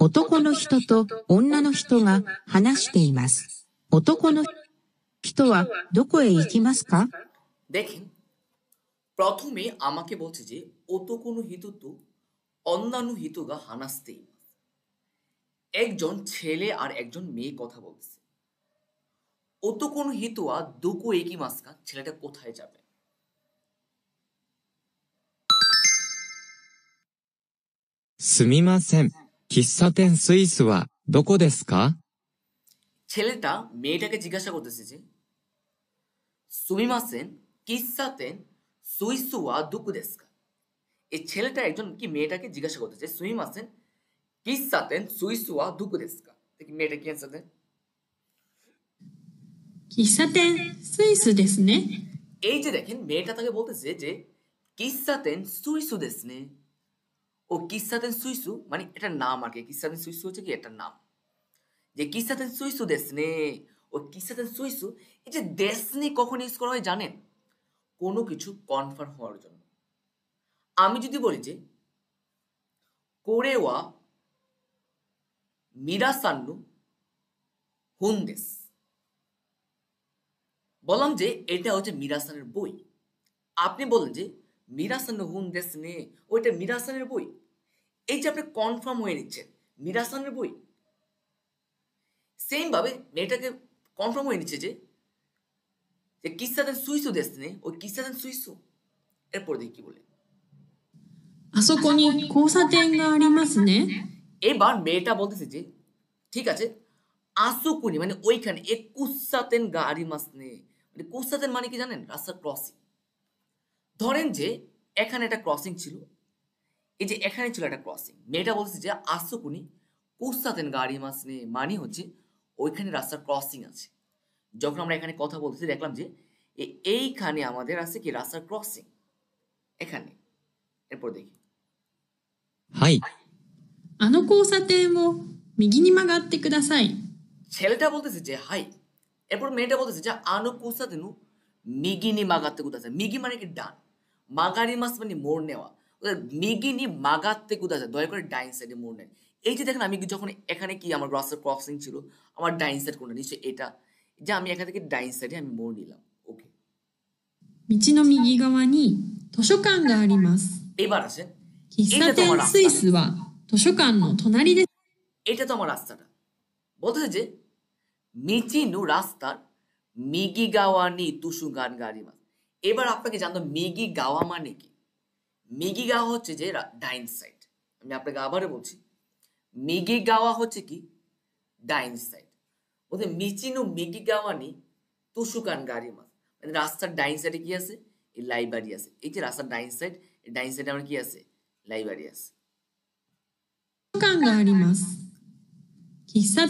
男の人と女の人が話しています。男の人はどこへ行きますか? দেখেন প্রথমে আমাকে বলছে যে ওতোকোনো হিতোতো অন্যান্য হিতোগা হানাস্তেই একজন ছেলে আর একজন মেয়ে কথা বলতেছে ওতোকোনো হিতোয়া দোকো একিমাসকা ছেলেটা কোথায় যাবে? すみません。喫茶店スイスはどこですか? ছেলেটা মেয়েটাকে জিজ্ঞাসা করতেছে যে সুমিমাসেন কিসাতেন সুইসু ওয়া দুকু দেসু কা? এই ছেলেটা একজন কি মেয়েটাকে জিজ্ঞাসা করতেছে সুমিমাসেন কিসাতেন সুইসু ওয়া দুকু দেসু কা? দেখি মেয়েটা কি অ্যানসার দেয়। 喫茶店スイスですね。 এই যে দেখেন মেয়েটা তাকে বলতেছে যে কিসাতেন সুইসু দেসু নে। ও কিসাতেন সুইসু মানে এটার নাম আর কি। কিসাতেন সুইসু হচ্ছে কি এটার নাম। যে কিসাতেন সুইসু দেসু নে ও কিসাতেন সুইসু এই যে দেসনি কখন ইউজ করা হয় জানেন? কোনো কিছু কনফার্ম হওয়ার জন্য। আমি যদি বলি যে কোরেওয়া মিরাসান্নু হুন্দেস বললাম যে এটা হচ্ছে মিরাসানের বই। আপনি বলেন যে মিরাসান্নু হুন্দেস নে ওইটা মিরাসানের বই। এই যে আপনি কনফার্ম হয়ে নিচ্ছেন মিরাসানের বই। সেম ভাবে মেয়েটাকে কনফার্ম হয়ে নিচ্ছে যে কিসাতেন সুইসু দেসু নে ওই কিসাতেন সুইসু। এরপর দেখি কি বলে あそこに交差点がありますね。 এবার মেয়েটা বলতেছে যে ঠিক আছে আসুকুনি মানে ওইখানে এক কুসাতেন গাড়ি মাসনে মানে কুসাতেন মানে কি জানেন? রাস্তার ক্রসিং। ধরেন যে এখানে একটা ক্রসিং ছিল এই যে এখানে ছিল একটা ক্রসিং মেয়েটা বলতেছে যে আসুকুনি কুসাতেন গাড়ি মাসনে মানে হচ্ছে ওইখানে রাস্তার ক্রসিং আছে। যখন আমরা এখানে কথা বলতেছি দেখলাম যে এইখানে আমাদের আছে কি রাস্তার ক্রসিং এখানে। এরপর দেখি はい。あの交差点を右に曲がってください。 ছেলেটা বলতেছে যে হাই। এরপর মেয়েটা বলতেছে যে আনো কুসাতেনু মিগিনি মাগাতে কুদাসা। মিগি মানে কি ডান, মাগারি মাস মানে মোড় নেওয়া। মিগিনি মাগাতে কুদাসা দয়া করে ডাইন সাইডে মোড় নেন। এই যে দেখেন আমি যখন এখানে কি আমার রাস্তার ক্রসিং ছিল আমার ডাইন সাইড কোনটা নিশ্চয়ই এটা যে আমি এখান থেকে ডাইন সাইডে আমি মোড় নিলাম। ওকে 道の右側に図書館があります。 এবার আসেন 喫茶店スイスは図書館の隣です。 এটা তো আমার রাস্তাটা। বলতেছে যে মিচিনু রাস্তার মিগি গাওয়া নি তুসু গান গাড়ি মাস। এবার আপনাকে জানতো মিগি গাওয়া মানে কি? মিগি গাওয়া হচ্ছে যে ডাইন সাইড। আমি আপনাকে আবারও বলছি মিগি গাওয়া হচ্ছে কি ডাইন সাইড। বলতে মিচিনু মিগি গাওয়া নি তুসু গান গাড়ি মাস মানে রাস্তার ডাইন সাইডে কি আছে? এই লাইব্রেরি আছে। এই যে রাস্তার ডাইন সাইড এই ডাইন সাইডে আমার কি আছে? লাইব্রেরি আছে। 図書館があります。喫茶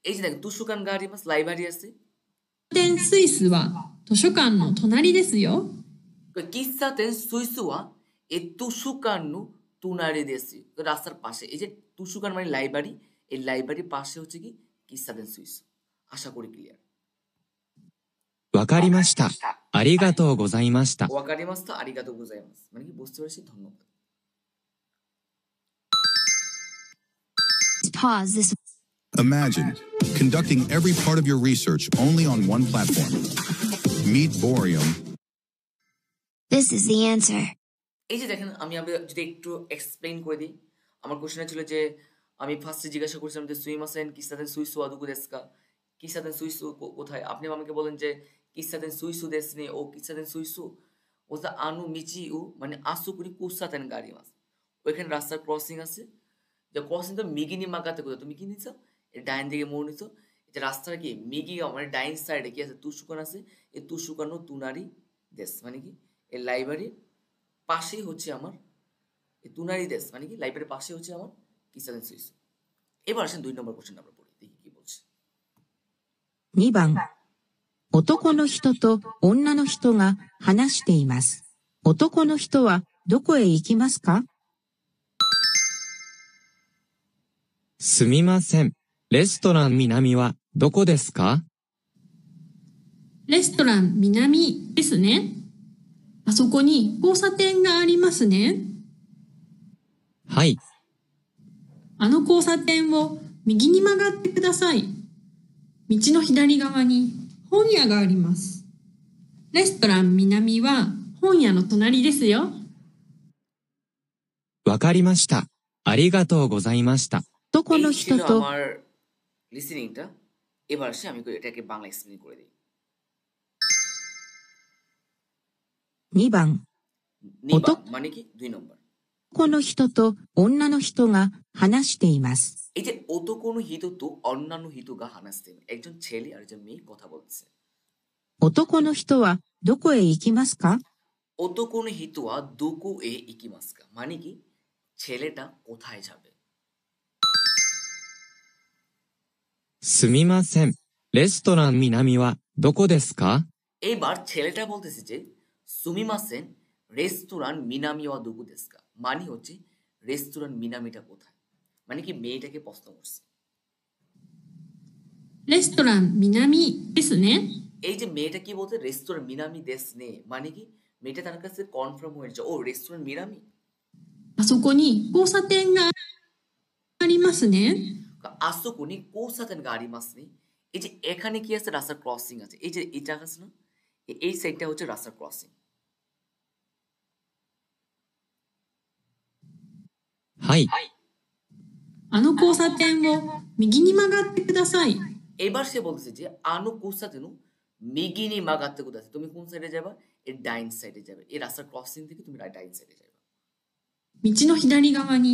এই যে দেখেন তুসুকান গাড়ি মাস লাইব্রেরি আছে। 店スイスは図書館の隣ですよ。 কিসাতেন সুইসুয়া এ তুসুকান্নু তুনারি দেসি রাস্তার পাশে। এই যে তুসুকান মানে লাইব্রেরি, এই লাইব্রেরির পাশে হচ্ছে কি কিসাতেন সুইসু। আশা করি ক্লিয়ার। わかりました。ありがとうございました。 ওয়াকারিমাস্তা আরিগাতো গোজাইমাস মানে কি বুঝতে পেরেছি ধন্যবাদ। Pause this. Imagine conducting every part of your research only on one platform. Meet Boreum. This is the answer. এই যে দেখেন আমি যদি একটু এক্সপ্লেইন করে দিই। আমার কোশ্চেন ছিল যে আমি ফার্স্টে জিজ্ঞাসা করেছিলাম যে সুইমাসেন কিসাতেন সুইসু আদুকু দেসকা কিসাতেন সুইসু কোথায়? আপনি আমাকে বলেন যে কিসাতেন সুইসু দেসনে ও কিসাতেন সুইসু ওটা আনু মিচি উ মানে আসুকুনি কুসাতেন গাড়ি মাস। ওইখানে রাস্তার ক্রসিং আছে যে ক্রসিং তো মিগিনি মাগাতে কোথায় তুমি কি নিছো? এই ডাইন দিকে মোড় নিছো। এই যে রাস্তার কি মিগি মানে ডাইন সাইডে কি আছে? তুসুকান আছে। এই তুসুকানো তুনারি দেশ মানে কি এই লাইব্রেরির পাশেই হচ্ছে আমার এই তুনারি দেশ মানে কি লাইব্রেরির পাশে হচ্ছে আমার কিসাতেন সুইসু। এবার আসেন 2 নম্বর কোশ্চেন আমরা পড়ি দেখি কি বলছে। 2番、男の人と女の人が話しています。男の人はどこへ行きますか? すみません。レストラン南はどこですか? レストラン南ですね。あそこに交差点がありますね。はい。あの交差点を右に曲がってください。道の左側に本屋があります。レストラン南は本屋の隣ですよ。わかりました。ありがとうございました。男の এই 人 ছিল と আমার লিসেনিংটা। এবার আসে আমি এটাকে বাংলা এক্সপ্লেন করে দিই। 2番、 নিবা মানে কি 2 নম্বর। 男の人と女の人が話しています。 এই যে ওতোকোনো হিতো তো অন্যান্য হিতোগা হানাস্তে, একজন ছেলে আর একজন মেয়ে কথা বলছে। 男の人はどこへ行きますか？ ওতোকোনো হিতোয়া দোকো এ ইকিমাস্কা মানে কি ছেলেটা কোথায় যাবে। すみません。レストラン南はどこですか？ এইবার ছেলেটা বলতেছে যে সুমিমাসেন রেস্তোরাঁ মিনামি ওয়া দোকো দেস্কা, মানে হচ্ছে রেস্তোরাঁ মিনামিটা কোথায়, মানে কি মেয়েটাকে প্রশ্ন করছে। レストラン南ですね。 এই যে মেয়েটা কি বলতে রেস্তোরাঁ মিনামি দেস নে, মানে কি মেয়েটা তার কাছে কনফার্ম হয়েছে ও রেস্তোরাঁ মিনামি। あそこに交差点がありますね。 আসোকোনি কোসাতেন গাড়ি মাসনি, এই যে এখানে কি আছে রাস্তার ক্রসিং আছে, এই যে এটা আছে না, এই সাইডটা হচ্ছে রাস্তার ক্রসিং। はい。あの交差点を右に曲がってください。 এবার সে বলতেছে যে আনো কোসাতেনু মিগিনি মাগাতে কোথায়, তুমি কোন সাইডে যাবা, এর ডাইন সাইডে যাবে, এই রাস্তার ক্রসিং থেকে তুমি ডাইন সাইডে যাবে। 道の左側に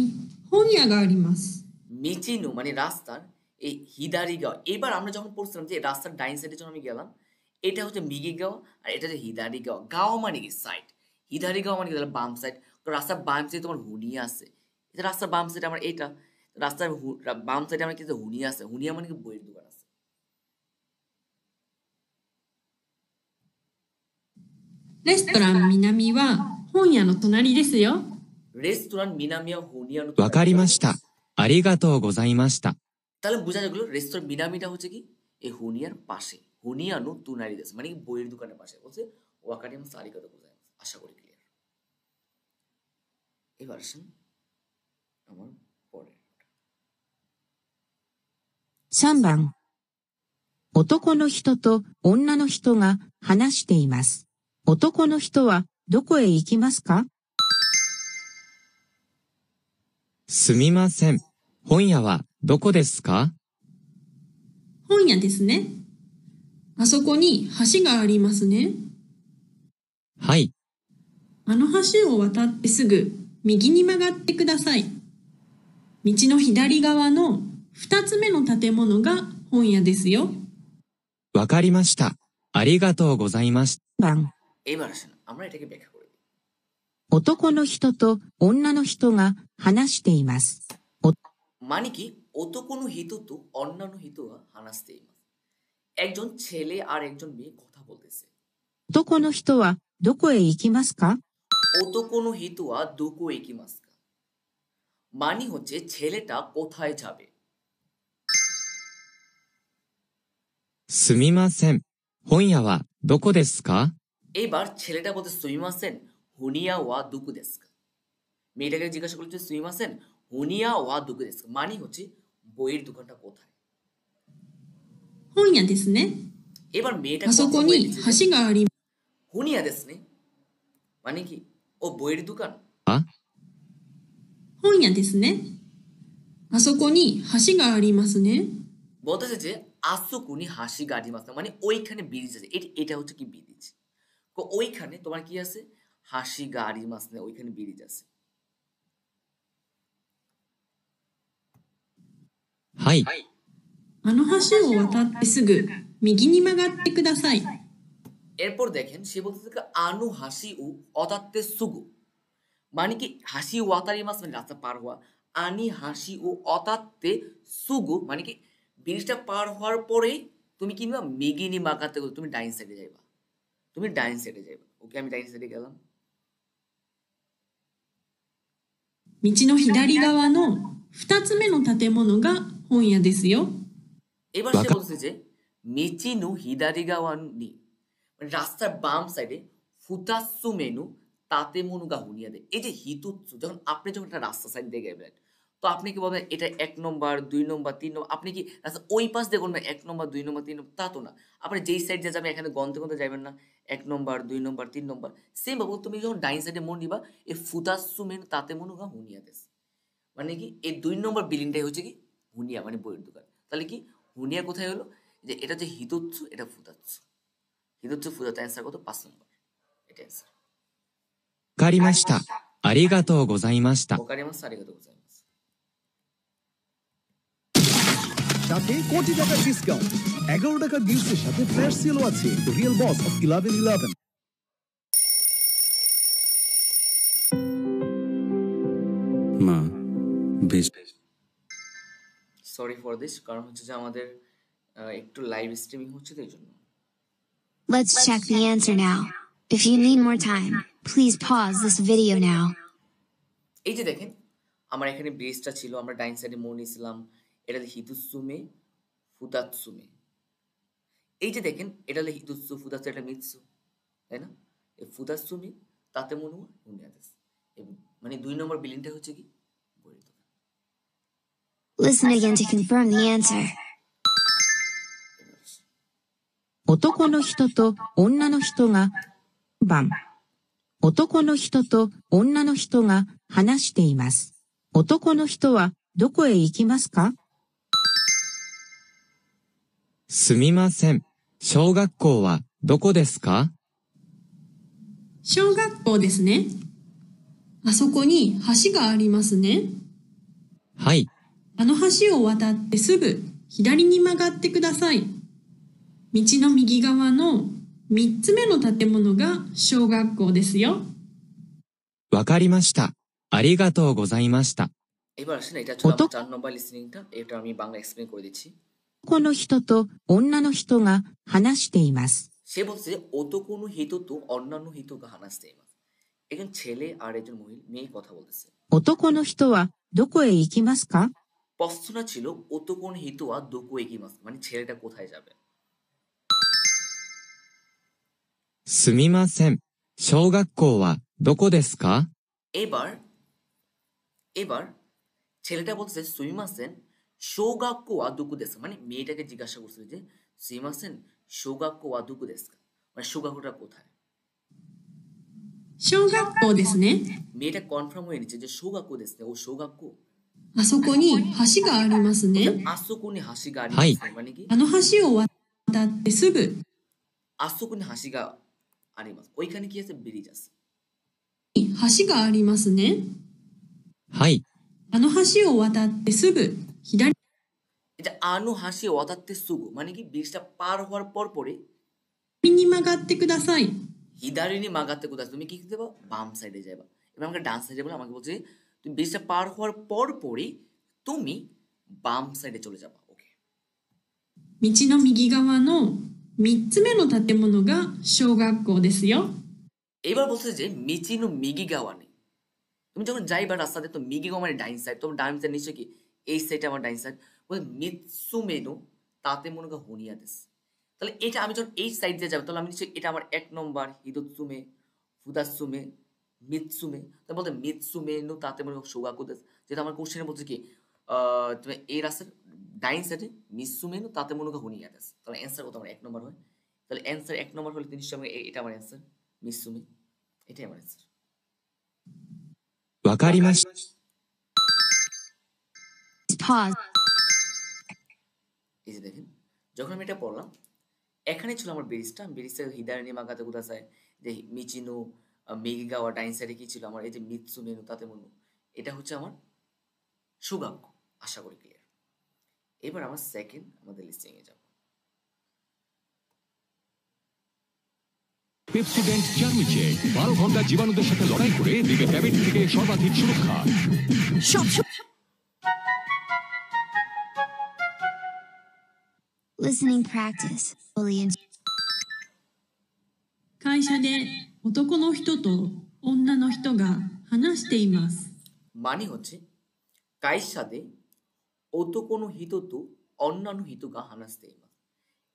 本屋があります。 মিচিনু মানে রাস্তার এই হিদারি গাঁও। এবার আমরা যখন পড়ছিলাম যে রাস্তার ডাইন সাইডে যখন আমি গেলাম, এটা হচ্ছে মিগি গাঁও আর এটা হচ্ছে হিদারি গাঁও। গাঁও মানে কি সাইড, হিদারি গাঁও মানে কি তাহলে বাম সাইড। রাস্তার বাম সাইডে তোমার হুনিয়া আছে, এটা রাস্তার বাম সাইডে আমার এটা, রাস্তার বাম সাইডে আমার কিন্তু হুনিয়া আছে, হুনিয়া মানে কি বইয়ের দোকান আছে। レストラン南は本屋の隣ですよ。 রেস্তোরাঁ মিনামিয়া হুনিয়া নো わかりました。ありがとうございました。 তাহলে বোঝা গেল রেস্তোরাঁ মিনামিটা হচ্ছে কি এই হুনিয়ার পাশে, হুনিয়া নো তুনারি দেশ মানে কি বইয়ের দোকানের পাশে। বলছে ওয়াকারি মাস আরিগাতো গোজাইমাস। আশা করি ক্লিয়ার। এবার আসেন আমার পরের। 3番、男の人と女の人が話しています。男の人はどこへ行きますか？すみません。本屋はどこですか？本屋ですね。あそこに橋がありますね。はい。あの橋を渡ってすぐ右に曲がってください。道の左側の2つ目の建物が本屋ですよ。わかりました。ありがとうございました。 番、 এবার আসেন আমরা এটাকে ব্যাখ্যা করে দিই। 男の人と女の人が話しています。 মানে কি ওতোকোনো হিতো তো অন্যান্য হিতোয়া হানাস্তে ইমাস, একজন ছেলে আর একজন মেয়ে কথা বলতেছে। 男の人はどこへ行きますか？ ওতোকোনো হিতোয়া দোকো একিমাস্কা মানে হচ্ছে ছেলেটা কোথায় যাবে। すみません。本屋はどこですか？ এইবার ছেলেটা বলতে সুইমাসেন হুনিয়া ওয়া দুকু দেস্কা, মেয়েটাকে জিজ্ঞাসা করছে সুইমাসেন হুনিয়া ওয়া দুকু দেস্কা মানে হচ্ছে বইয়ের দোকানটা কোথায়। 本屋ですね。 এবার মেয়েটা あそこに橋があり、 হুনিয়া দেসনে মানে কি ও বইয়ের দোকান। あ、本屋ですね。あそこに橋がありますね。 বলতেছে যে আসুকুনি হাসি গাড়ি মাছ মানে ওইখানে ব্রিজ আছে, এটা হচ্ছে কি ব্রিজ, ওইখানে তোমার কি আছে হাসি গাড়ি মাছ না, ওইখানে ব্রিজ আছে। はい。あの橋を渡ってすぐ右に曲がってください。 এরপর দেখেন সে বলতেছে যে আনু হাসি উ অতাত্তে সুগু মানে কি হাসি ওয়াতারি মাছ মানে রাস্তা পার হওয়া, আনি হাসি ও অতাত্তে সুগু মানে কি ব্রিজটা পার হওয়ার পরে তুমি কিনবা মেগিনি মাকাতে তুমি ডাইন সাইডে যাইবা, তুমি ডাইন সাইডে যাইবা। ওকে আমি ডাইন সাইডে গেলাম। 道の左側の2つ目の建物が本屋ですよ。 এবার সে বলছে যে মিচিনু হিদারিগাওয়ানি মানে রাস্তার বাম সাইডে ফুতাসু মেনু তাতে মনুগা হুনিয়া দে। এই যে হিতুৎসু যখন আপনি যখন একটা রাস্তা সাইড দিয়ে গেলেন তো আপনি কি বলবেন এটা 1 নম্বর 2 নম্বর 3 নম্বর, আপনি কি রাস্তা ওই পাশ দিয়ে করবেন 1 নম্বর 2 নম্বর 3 নম্বর, তা তো না। আপনি যেই সাইড দিয়ে যাবেন এখানে গন্তে গন্তে যাবেন না 1 নম্বর 2 নম্বর 3 নম্বর। সেম বাবু তুমি যখন ডাইন সাইডে মন নিবা এই ফুতাসুমেন তাতে মনুগা হুনিয়া দেশ, মানে কি এই 2 নম্বর বিল্ডিংটাই হচ্ছে কি হুনিয়া, মানে বইয়ের দোকান। তাহলে কি হুনিয়া কোথায় হলো, যে এটা হচ্ছে হিতোৎসু, এটা ফুতাৎসু। হিতোৎসু ফুতাৎসু অ্যান্সার কত? 5 নম্বর, এটা অ্যান্সার। わかりました。ありがとうございました。 ওকারিমাস, আরিগাতো গোজাইমাস। সাথে কোটি টাকার ডিসকাউন্ট, 11 টাকার গিফটের সাথে ফ্ল্যাশ সেলও আছে। রিয়েল বস অফ 1111। মা বেশ সরি ফর দিস, কারণ হচ্ছে যে আমাদের একটু লাইভ স্ট্রিমিং হচ্ছে তো এই জন্য। Let's check the answer now. If you need more time, please pause this video now. এই যে দেখেন আমার এখানে বেসটা ছিল, আমরা ডাইন সাইডে মন নিয়েছিলাম, এটা হিতুসুমে ফুতাৎসুমে। এই যে দেখেন এটা হিতুসু ফুতাৎসু, এটা মিৎসু, তাই না? এই ফুতাৎসুমে তাতে মনুয়া হুনিয়াদেস, মানে 2 নম্বর বিল্ডিংটা হচ্ছে কি বইয়ের দোকান। Listen again to confirm the answer. 男の人と女の人が番。男の人と女の人が話しています。男の人はどこへ行きますか？すみません。小学校はどこですか？小学校ですね。あそこに橋がありますね。はい。あの橋を渡ってすぐ左に曲がってください。道の右側の3つ目の建物が小学校ですよ。わかりました。ありがとうございました。 এবার আসেন এটা ছিল আমার 4 নম্বর লিসনিংটা, এটা আমি বাংলা এক্সপ্লেইন করে দিচ্ছি। 男の人と女の人が話しています。 সে বলছে যে ওতোকোনো হিতো তো অন্যান্য হিতোকে হানাস্তে ইমাস। একজন ছেলে আর একজন মেয়ে কথা বলতেছে। 男の人はどこへ行きますか？ প্রশ্নটা ছিল ওতোকোনো হিতোয়া দোকো এগিমাস, মানে ছেলেটা কোথায় যাবে। すみません。小学校はどこですか？ এবার এবার ছেলেটা বলছে সুইমাসেন শোগাক্কো ওয়া দুকু দেস্কা, মানে মেয়েটাকে জিজ্ঞাসা করছিল যে সুইমাসেন শোগাক্কো ওয়া দুকু দেস্কা, মানে শোগাক্কোটা কোথায়। 小学校ですね。 মেয়েটা কনফার্ম হয়ে নিচ্ছে যে শোগাক্কো দেস্কা, ও শোগাক্কো। あそこに橋がありますね。 আসোকুনি হাসিগা আরি হাই। মানে কি あの橋を渡ってすぐ আসোকুনি হাসিগা আরিমাস, ওইখানে কি আছে? ব্রিজ আছে। 橋がありますね。はい。あの橋を渡ってすぐ左 এটা আনু হাসি ওয়াতাত্তে সুগু, মানে কি ব্রিজটা পার হওয়ার পর পরে に曲がってください。 হিদারিনি মাগাতে কোথায় তুমি কি দেবা? বাম সাইডে যাবা। এবার আমাকে ডান সাইডে বলে আমাকে বলছে তুমি ব্রিজটা পার হওয়ার পর পরে তুমি বাম সাইডে চলে যাবা। ওকে, 道の右側の3つ目の建物が小学校ですよ。 এবার বলছে যে মিচিনো মিগি গাওয়া নেই। তুমি যখন যাইবা রাস্তাতে তো মিগি গাওয়া মানে ডাইন সাইড, তোমার ডাইন সাইড নিশ্চয় কি এই সাইডে আমার ডাইন সাইড। বলে মিৎসুমেনো তাতে মনে হয় হুনিয়া দেশ। তাহলে এটা আমি যখন এই সাইড দিয়ে যাবো তাহলে আমি নিশ্চয়ই এটা আমার 1 নম্বর হিদোৎসুমে ফুদাৎসুমে মিৎসুমে, তা বলতে মিৎসুমেনো তাতে মনে হয় শোগাকু দেশ। যেটা আমার কোশ্চেনে বলছে কি তুমি এই রাস্তার ডাইন সাইডে মিৎসুমেনো তাতে মনে হয় হুনিয়া দেশ, তাহলে অ্যান্সার কত আমার 1 নম্বর হয়। তাহলে অ্যান্সার 1 নম্বর হলে নিশ্চয়ই এটা আমার অ্যান্সার মিৎসুমে, এটাই আমার অ্যান্সার। わかりました。 Pause. এই যে দেখেন যখন আমি এটা পড়লাম এখানে ছিল আমার ব্রিজটা, ব্রিজটা হিদারিনি মাগাতে কোথায় যে মিচিনো মেগিগাওয়া ডাইন সাইডে কি ছিল আমার এই যে মিৎসুমেনো তাতে মনু, এটা হচ্ছে আমার সুগাক্কো। আশা করি ক্লিয়ার। এবার আমার সেকেন্ড আমাদের লিস্টিং এ যাব। পেপসিডেন্ট চার্মিচেক 12 ঘন্টা জীবাণুদের সাথে লড়াই করে দিকে ডায়াবেটিস থেকে সর্বাধিক সুরক্ষা। Listening practice. Fully in. 会社で男の人と女の人が話しています。 মানে হচ্ছে কাইসাদে ওতোকোনো হিতোতু অন্যান্য হিতুগা হানাস্তে ইমাস,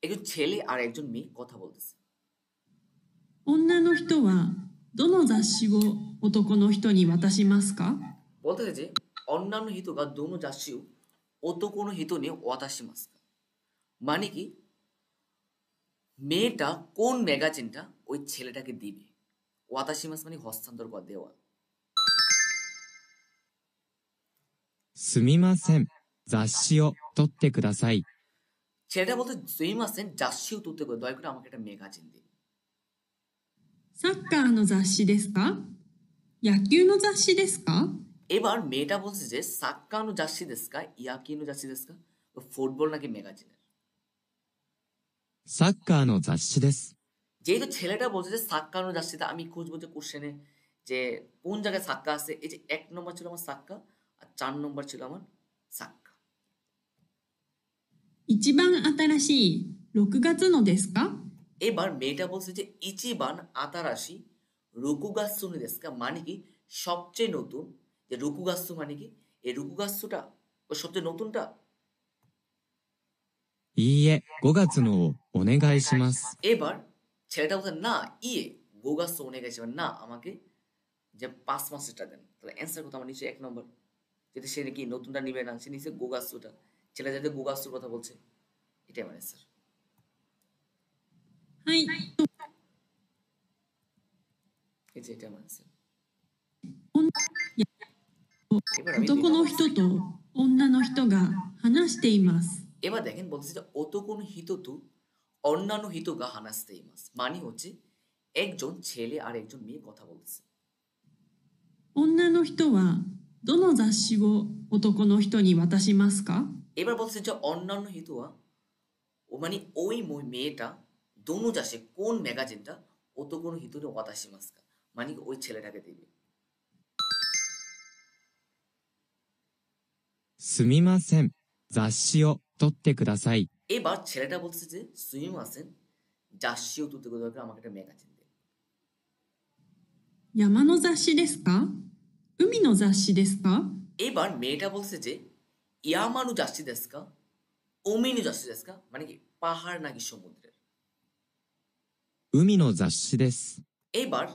একজন ছেলে আর একজন মেয়ে কথা বলতেছে। 女の人はどの雑誌を男の人に渡しますか？ বলতেছে যে অন্যান্য হিতোগা দোনো জাসিও ওতো কোনো হিতো নিয়ে ওয়াতাশি মাস্কা মানে কি মেয়েটা কোন ম্যাগাজিনটা ওই ছেলেটাকে দিবে ওয়াতাশি মাস মানে হস্তান্তর করা দেওয়া すみません。雑誌を取ってください。 ছেলেটা বলতে সুইমাসেন জাসিও তুলতে করে দয়া করে আমাকে একটা ম্যাগাজিন দিন サッカーの雑誌ですか？野球の雑誌ですか？ এবার মেয়েটা বলছে যে সাক্কানো জাসি দেস্কা ইয়াকিনো জাসি দেস্কা ফুটবল নাকি ম্যাগাজিনের サッカーの雑誌です。 যেহেতু ছেলেটা বলছে যে সাক্কানো জাসিতে আমি খুঁজবো যে কোশ্চেনে যে কোন জায়গায় সাক্কা আছে এই যে 1 নম্বর ছিল আমার সাক্কা আর 4 নম্বর ছিল আমার সাক্কা 一番新しい6月のですか？ এবার মেয়েটা বলছে যে ইচিবান আতারাশি রুকুগাসুনি দেস্কা মানে কি সবচেয়ে নতুন যে রুকুগাসু মানে কি এই রুকুগাসুটা ও সবচেয়ে নতুনটা いいえ、5月のをお願いします。 এবার ছেলেটা বলছে না ইয়ে গোগাসু অনেক গেছে না আমাকে যে 5 মাসেরটা দেন তাহলে অ্যান্সার কথা আমার নিচে 1 নম্বর যদি সে কি নতুনটা নিবে না সে নিচে গোগাসুটা ছেলে যাতে গোগাসুর কথা বলছে এটাই আমার অ্যান্সার はい。 এই যে এটা আমার অ্যান্সার おん এবার আমি 男の人と女の人が話しています。 এবার দেখেন বলছে যে অত কোন হিততু অন্যান্য হিতগা হানাস্তে ইমাস মানে হচ্ছে একজন ছেলে আর একজন মেয়ে কথা বলতেছে 女の人はどの雑誌を男の人に渡しますか？ এবার বলছে যে অন্যান্য হিতুয়া ও মানে ওই মেয়েটা দোনো যাসে কোন ম্যাগাজিনটা অত কোন হিতুরে ওয়াতাশি মাস্কা মানে ওই ছেলেটাকে দিবে すみません。雑誌を取ってください。 এবার ছেলেটা বলছে যে সুইম আছেন জাসিও তুতে দরকার আমাকে একটা ম্যাগাজিন দিন 山の雑誌ですか？海の雑誌ですか？ এবার মেয়েটা বলছে যে ইয়ামানু জাসি দেস্কা ওমিনু জাসি দেস্কা মানে কি পাহাড় নাকি সমুদ্রের 海の雑誌です。 এবার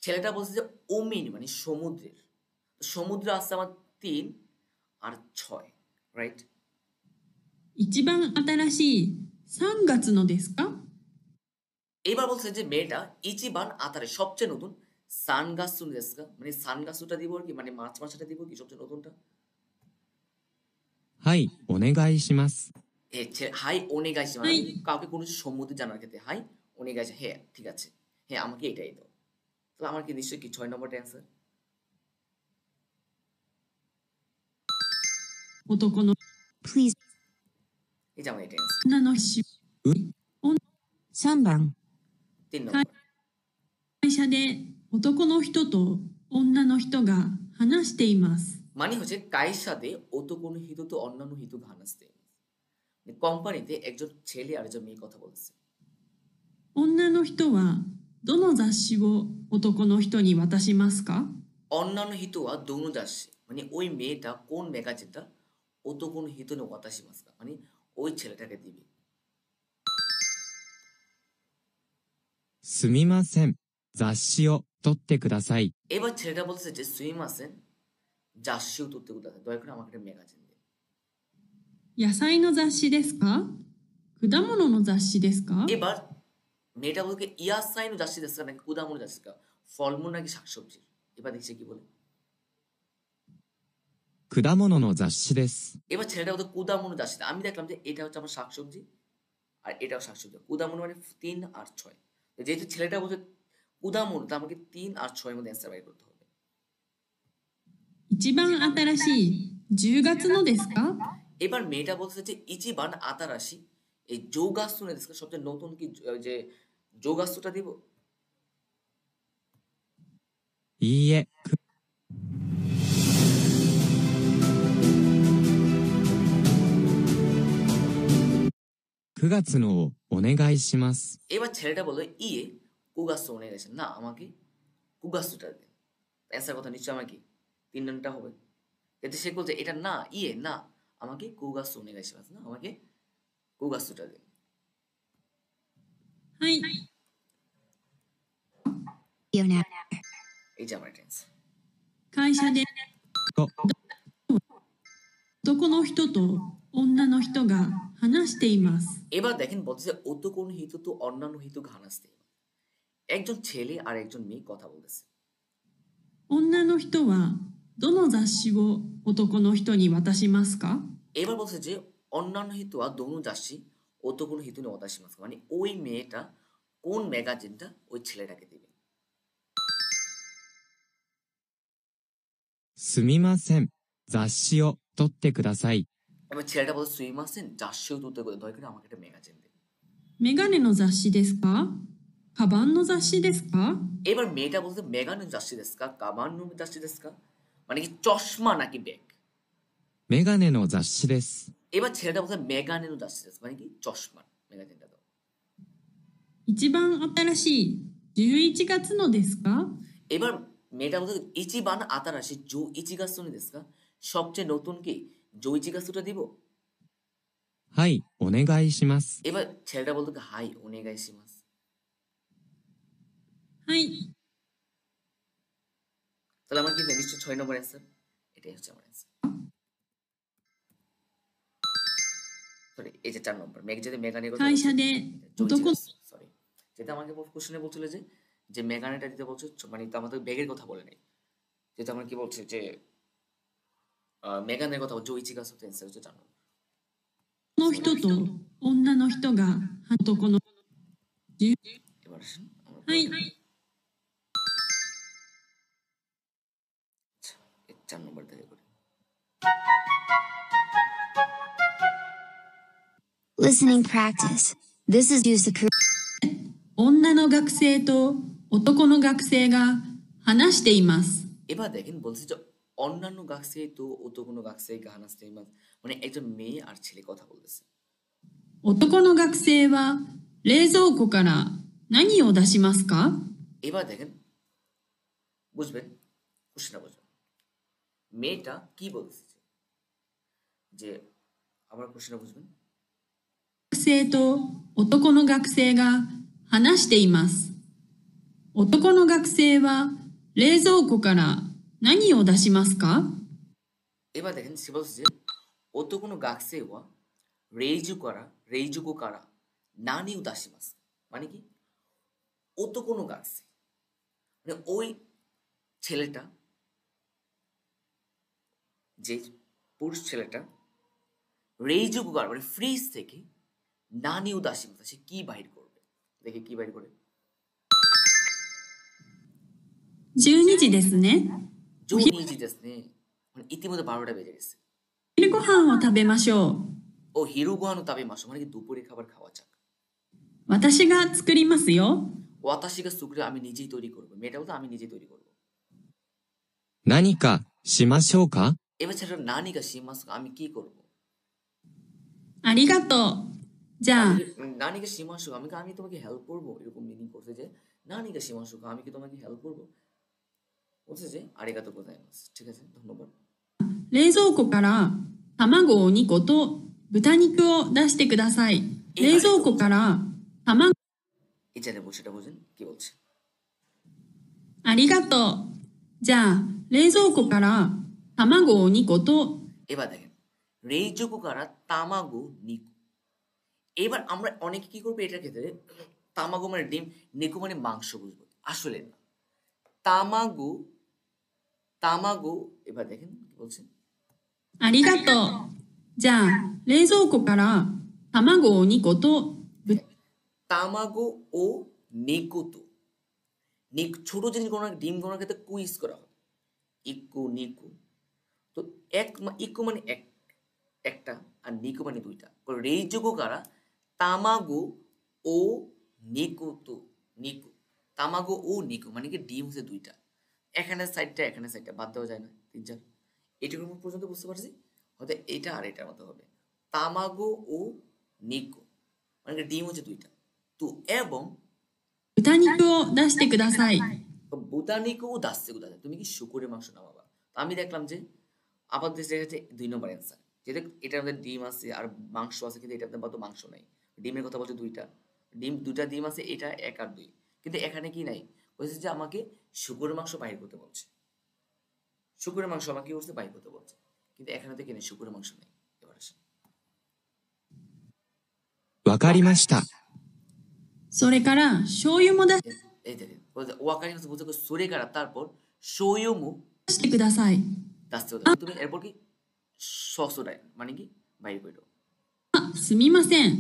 ছেলেটা বলছে যে ওমিন মানে সমুদ্রের সমুদ্র আসছে আমার 3 আর 6 রাইট 一番新しい3月のですか？ এবার বলছে যে মেয়েটা ইচিবান আতারে সবচেয়ে নতুন সানগাসু দেস্কা মানে সানগাসুটা দিব আর কি মানে মার্চ মাসটা দিব কি সবচেয়ে নতুনটা はい、お願いします。 হাই ওনেগাইশি মানে হাই। কাউকে কোনো কিছু সম্মতি জানার ক্ষেত্রে হাই ওনেগাইশি হ্যাঁ ঠিক আছে হ্যাঁ আমাকে এটাই দাও তাহলে আমার কি নিশ্চয়ই কি 6 নম্বরটা অ্যান্সার 男の Please, এই যে আমার এটা অ্যান্সার 女の人3番、 3 নম্বর 会社で男の人と女の人が話しています。 মানে হচ্ছে কাইসাদে অত কোনো হিত তো অন্যান্য হিত ঘানাসতে কোম্পানিতে একজন ছেলে আর একজন মেয়ে কথা বলছে 女の人はどの雑誌を男の人に渡しますか？ অন্যান্য হিতুয়া দৌনো যাচ্ছে মানে ওই মেয়েটা কোন ম্যাগাজিনটা অত কোনো হিত নে ওয়াতাশি মাসকা মানে ওই ছেলেটাকে দিবে すみません。雑誌を取ってください。 এবার ছেলেটা বলছে যে সুইম আছেন জাসিও তুলতে কোথায় দয়া করে আমাকে একটা ম্যাগাজিন দিন 野菜の雑誌ですか？果物の雑誌ですか？ এবার মেয়েটা বলকে ইয়াসাইনো যাচ্ছি দেশকা নাকি কুদামুনো যাচ্ছি ফলমূল নাকি শাকসবজি এবার দেখছি কি বলে 果物の雑誌です。 এবার ছেলেটা বলতে কুদামুনো যাচ্ছি আমি দেখলাম যে এটা হচ্ছে আমার শাকসবজি আর এটাও শাকসবজি কুদামুনো মানে 3 আর 6 যেহেতু ছেলেটা বলছে কুদামুনো তা আমাকে 3 আর 6 এর মধ্যে অ্যান্সার বাইর করতে হবে 一番新しい10月のですか？ এবার মেয়েটা বলছে যে ইচিবান আতারাশি এই যোগাসু না দেশকা সবচেয়ে নতুন কি যে যোগাসুটা দিব いいえ、9月のをお願いします。 এবার ছেলেটা বললো ইয়ে কুগাসু মনে গেছে না আমাকে কুগাসুটা দেন অ্যান্সার কথা নিশ্চয় আমাকে 3 নম্বরটা হবে এতে সে বলছে এটা না ইয়ে না আমাকে কুগাসু মনে গেছে না আমাকে কুগাসুটা দেন はい。 you now. এই যে আমার টেন্স 会社でと、男の人と女の人が話しています。 এবার দেখেন বলছে যে অত কোন হিত তো অন্যান্য হিতকে হানাস্তে। একজন ছেলে আর একজন মেয়ে কথা বলতেছে। 女の人はどの雑誌を男の人に渡しますか? এবার বলছে যে অন্যান্য হিত আর দোনো যাচ্ছি অত কোন হিত নিয়ে অদাসী মাস, মানে ওই মেয়েটা কোন ম্যাগাজিনটা ওই ছেলেটাকে দিবে। すみません。雑誌を取ってください。 এবার ছেলেটা বলছে সুইমাসেন জাসিও তুলতে করে দয়া করে আমাকে একটা ম্যাগাজিন দিন। メガネの雑誌ですか? カバンの雑誌ですか? এবার মেয়েটা বলছে মেগানো জাসি দেসকা কাবানো জাসি দেসকা, মানে কি চশমা নাকি ব্যাগ। メガネの雑誌です。 এবার ছেলেটা বলছে মেগানেনো জাসি দেসকা, মানে কি চশমা ম্যাগাজিনটা দাও। 一番新しい11月のですか? এবার মেয়েটা বলছে ইচিবান আতারাশি জো ইচিগাসুনি দেসকা, সবচেয়ে নতুন কি জো ইচিগাসুটা দিব। はい、お願いします。 এবার ছেলেটা বলতো কি হাই ওনেগাইশিমাস। はい。 তাহলে আমার কি নিশ্চয় 6 নম্বর অ্যান্সার, এটাই হচ্ছে আমার অ্যান্সার। সরি, এই যে 4 নম্বর মেঘ যদি মেগানের কথা 会社で男 সরি, যেটা আমাকে কোশ্চেনে বলছিল যে মেগানেটা দিতে বলছে, মানে তো আমাদের ব্যাগের কথা বলে নাই, যেটা আমরা কি বলছে যে মেগানের কথা জো ইচিগাস হচ্ছে অ্যান্সার হচ্ছে 4 নম্বর। の人と女の人が男の এবার আসেন আমরা はい。 4 নম্বর থেকে করি। Listening practice. This is used to correct. 女の学生と男の学生が話しています。 এবার দেখেন বলছে যে অন্যান্য গাছে তো অত কোনো গাছে গান আসতে, মানে একজন মেয়ে আর ছেলে কথা বলতেছে। 男の学生は冷蔵庫から何を出しますか? এবার দেখেন বুঝবেন, কোশ্চেনটা বুঝবেন, মেয়েটা কি বলতেছে, যে আবার কোশ্চেনটা বুঝবেন। 学生と男の学生が話しています。男の学生は冷蔵庫から何を出しますか? এবার দেখেন সে বলছে যে অত কোনো গাছে ওয়া রেইজু কারা নানি উদাসিমাস, মানে কি অত কোনো গাছে, মানে ওই ছেলেটা, যে পুরুষ ছেলেটা রেইজু কারা মানে ফ্রিজ থেকে নানি উদাসিমাস, সে কি বাহির করবে, দেখে কি বাহির করে। 12時ですね。 12時ですね, মানে ইতিমধ্যে 12টা বেজে গেছে। 昼ご飯を食べましょう。 ও হিরো গোহানো তাবে মাসো, মানে কি দুপুরে খাবার খাওয়া যাক। 私が作りますよ。 ওয়াতাশিকা সুকরে আমি নিজেই তৈরি করবো, মেয়েটা বলতো আমি নিজেই তৈরি করবো। 何かしましょうか? এবার ছেলেটা নানিকা সীমাস, আমি কি করবো। ありがとう。じゃあ、 নানিকা সীমাস, আমি তোমাকে হেল্প করবো, এরকম মিনিং করছে যে নানিকা সীমাস, আমি কি তোমাকে হেল্প করবো, বলছে যে আরিগাতো গোজাইমাস, ঠিক আছে ধন্যবাদ। 冷蔵庫から卵を2個と豚肉を出してください。冷蔵庫から卵。 এই জায়গায় সেটা বোঝেন কি বলছে। ありがとう。じゃあ、冷蔵庫から卵を2個と。 এবার দেখেন রেইজুকু কারা তামাগো নিকু। এবার আমরা অনেকে কি করবো এটার ক্ষেত্রে, তামাগো মানে ডিম, নিকু মানে মাংস বুঝবো, আসলে না। তামাগো, এবার দেখেন কি বলছে। ありがとう。じゃあ、冷蔵庫から卵を2個と。 তামাগো ও নিকুতো, ছোট জিনিস গণনা ডিম গণনার ক্ষেত্রে কুইজ করা হয়, ইকু নিকু। তো ইকু মানে একটা আর নিকু মানে দুইটা। রেইজুকু কারা তামাগো ও নিকুতো, তামাগো ও নিকু মানে কি ডিম হচ্ছে দুইটা, এখানে সাইডটা বাদ দেওয়া যায় না, 3-4 এটুকু পর্যন্ত বুঝতে পারছি। হয়তো এটা আর এটার মতো হবে, তামাগো ও নিকু মানে কি ডিম হচ্ছে দুইটা। তো এবং 豚肉を出してください。 বুতানিকও দাসছে কোথায়, তুমি কি শুকুরের মাংস নামাবা। তো আমি দেখলাম যে আবার দেশে গেছে 2 নম্বর অ্যান্সার, যেটা এটা আমাদের ডিম আছে আর মাংস আছে, কিন্তু এটা আমাদের মাংস নাই। ডিমের কথা বলছে দুইটা ডিম আছে, এটা 1 আর 2, কিন্তু এখানে কি নাই, বলছে যে আমাকে শুকুরের মাংস বাহির করতে বলছে। শুকুরের মাংস আমাকে কি করছে বাইর করতে বলছে, কিন্তু এখানে তো কিনে শুকুরের মাংস নেই। এবার আসেন, わかりました。それから醤油も出 এই দেখেন ওয়াকারি মাছ বুঝতে সুরে কারা, তারপর সোয়ুমু してください。 দাস্তে হতো তুমি এরপর কি সসুরাই মানে কি বাইর করে দাও। あ、すみません。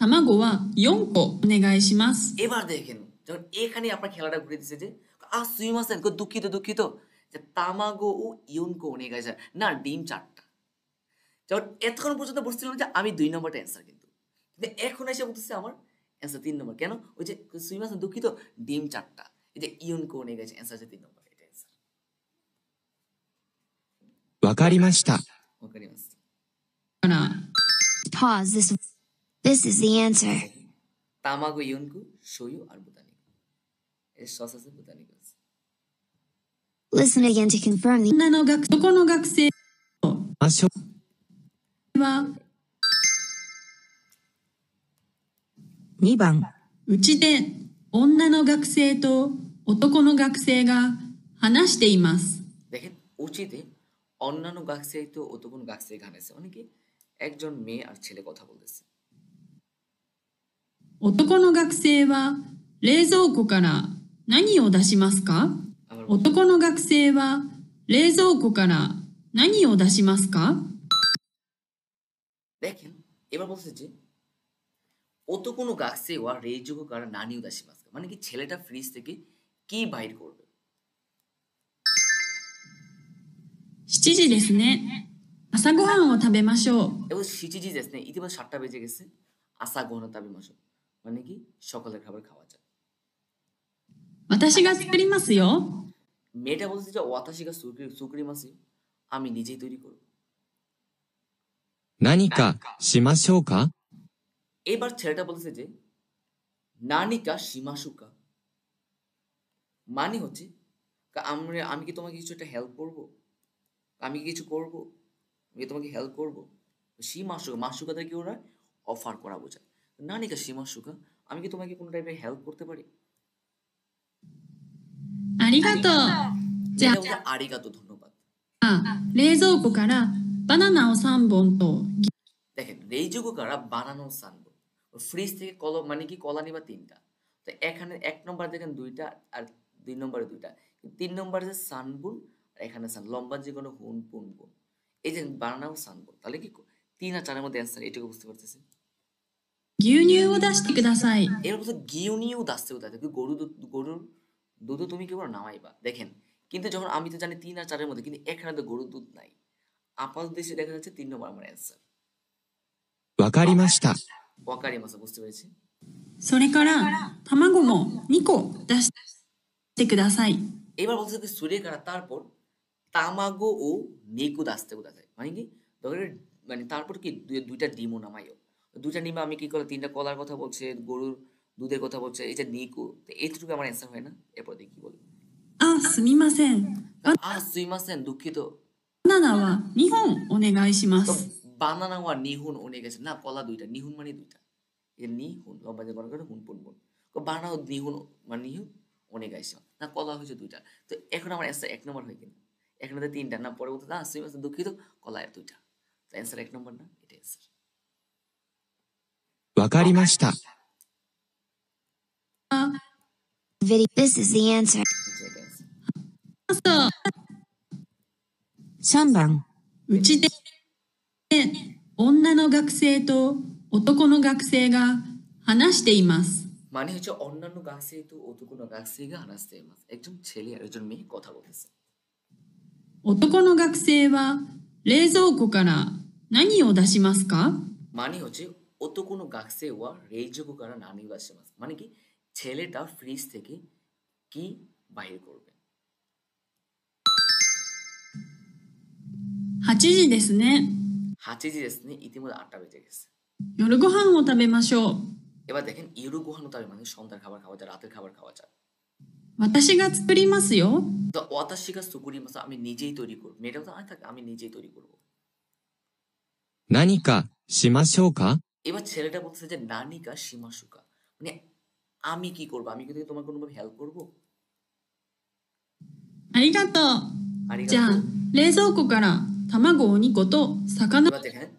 卵は4個お願いします。 এবার দেখেন যখন এখানে আপনার খেলাটা ঘুরে দিচ্ছে যে সুইমাসেন দুঃখিত দুঃখিত যে তামাগো ও ইউনকো অনেক আছে না ডিম 4টা। যখন এতক্ষণ পর্যন্ত বসছিলাম যে আমি 2 নম্বরটা অ্যান্সার, কিন্তু এখন এসে বলতেছে আমার অ্যান্সার 3 নম্বর। কেন? ওই যে সুইমাসেন দুঃখিত ডিম 4টা, এই যে ইউনকো অনেক আছে অ্যান্সার যে 3 নম্বর, এটা অ্যান্সার। わかりました。 ওকে মাস から、 Pause. This is the answer. তামাগো ইউনকো শোয়ু আর বুতানিকো, এর সস আছে বুতানিকো আছে। Listen again to confirm the 女の学どこの学生ましょう。は2番、うちで女の学生と男の学生が話しています。 দেখেন উচিতে অন্যান্য গাছে তো ও তো কোনো গাছে ঘানেছে মানে কি একজন মেয়ে আর ছেলে কথা বলতেছে। 男の学生は冷蔵庫から何を出しますか？ আবার 男の学生は冷蔵庫から何を出しますか？ দেখেন এবার বলছে যে ও তো কোনো গাছে ওয়া রেজুকো কারা নানি উদাসী মাছ, মানে কি ছেলেটা ফ্রিজ থেকে কি বাইর করবে। 7時ですね。朝ごはんを食べましょう。 এবং সিচিজি যাচ্ছে না ইতিমধ্যে 7টা বেজে গেছে। আসা গহনা তাবি মাসো মানে কি সকালের খাবার খাওয়া যায়। 私が作りますよ。 মেয়েটা বলছে যে ওয়াতাশিকা সুকরি মাসি আমি নিজেই তৈরি করব। 何かしましょうか？ এবার ছেলেটা বলছে যে নানিকা সীমাসুকা মানে হচ্ছে আমি কি তোমাকে কিছু একটা হেল্প করব, আমি কি কিছু করব, আমি কি তোমাকে হেল্প করব। সীমাসুকা মাসুকাদের কি ওরা অফার করা বোঝায়। নানিকা সীমাসুকা আমি কি তোমাকে কোনো টাইপের হেল্প করতে পারি। ありがとう。じゃ এটা বলছে আরিগাতো ধন্যবাদ। あ、冷蔵庫からバナナを3本と দেখেন রেইজুকো কারা বানানো সানবো ফ্রিজ থেকে কলা মানে কি কলা নিবা 3টা, তো এখানে 1 নম্বর দেখেন 2টা আর 2 নম্বরে 2টা, 3 নম্বরে যে সানবুন আর এখানে সান লম্বা যে কোনো হুন পুন বুন, এই যে বানানো সানবুন তাহলে কি 3 আর 4 এর মধ্যে অ্যান্সার এটুকু বুঝতে পারতেছি। 牛乳を出してください。 এর মধ্যে গিউনিও দাসতে উদাতে গরুর দুধ তুমি কি করে নামাইবা। দেখেন কিন্তু যখন আমি তো জানি 3 আর 4 এর মধ্যে, কিন্তু এখানে তো গরুর দুধ নাই। আপাতত দেশে দেখা যাচ্ছে 3 নম্বর আমার অ্যান্সার। わかりました。 ওয়াকারি মাসা বুঝতে পেরেছি। それから卵も2個出してください。 এবার বলতে যে সুরে কারা তারপর তামাগো ও নেকু দাসতে উদাতে মানে কি মানে তারপর কি 2টা ডিমও নামাইও। 2টা ডিমে আমি কি করে 3টা কলার কথা বলছে, গরুর দুধের কথা বলছে, এই যে নিকু, তো এইটুকু আমার অ্যান্সার হয় না। এরপর দেখি কি বলি। あ、すみません。 সুইমাসেন দুঃখিত। バナナは2本お願いしま তো す。 বানানা ওয়া নিহুন অনেক গেছে না, কলা 2টা, নিহুন মানে 2টা, এর নিহুন লম্বা যে বড় করে হুন পুন পুন, বানাও নিহুন মানে নিহুন অনেক গাইছে না, কলা হয়েছে 2টা, তো এখন আমার অ্যান্সার 1 নম্বর হয় কিনা। এখানে তো 3টা না, পরবর্তীতে সুইমাসেন দুঃখিত কলা এর 2টা, তো অ্যান্সার 1 নম্বর না, এটা অ্যান্সার। わかりました。 This is the answer. 3番、うちで女の学生と男の学生が話しています。 মানে হচ্ছে অন্যান্য গাছে তো অতগুলো গাছে গা হানাসতে মাস, একজন ছেলে আর একজন মেয়ে কথা বলতেছে। 男の学生は冷蔵庫から何を出しますか？ মানে হচ্ছে অতগুলো গাছে ওয়া রেইজুকো কারা নানি উদাসী মাস মানে কি ছেলেটা ফ্রিজ থেকে কি বাহির করবে। 8時ですね。 8時ですね, ইতিমধ্যে 8টা বেজে গেছে। 夜ご飯を食べましょう。 এবার দেখেন ইউরো গোহানো তার মানে সন্ধ্যার খাবার খাওয়া যায়, রাতের খাবার খাওয়া যায়। 私が作りますよ。 তো ওয়াতাশিকা সুকুরি মাসা আমি নিজেই তৈরি করব, মেয়েটা তো থাকে আমি নিজেই তৈরি করব। 何かしましょうか？ এবার ছেলেটা বলছে যে নানিকা সীমাসুকা মানে আমি কি করব, আমি কি তোমার কোনোভাবে হেল্প করব। ありがとう。 আরিগাতো じゃあ冷蔵庫から卵を2個と魚 এবার দেখেন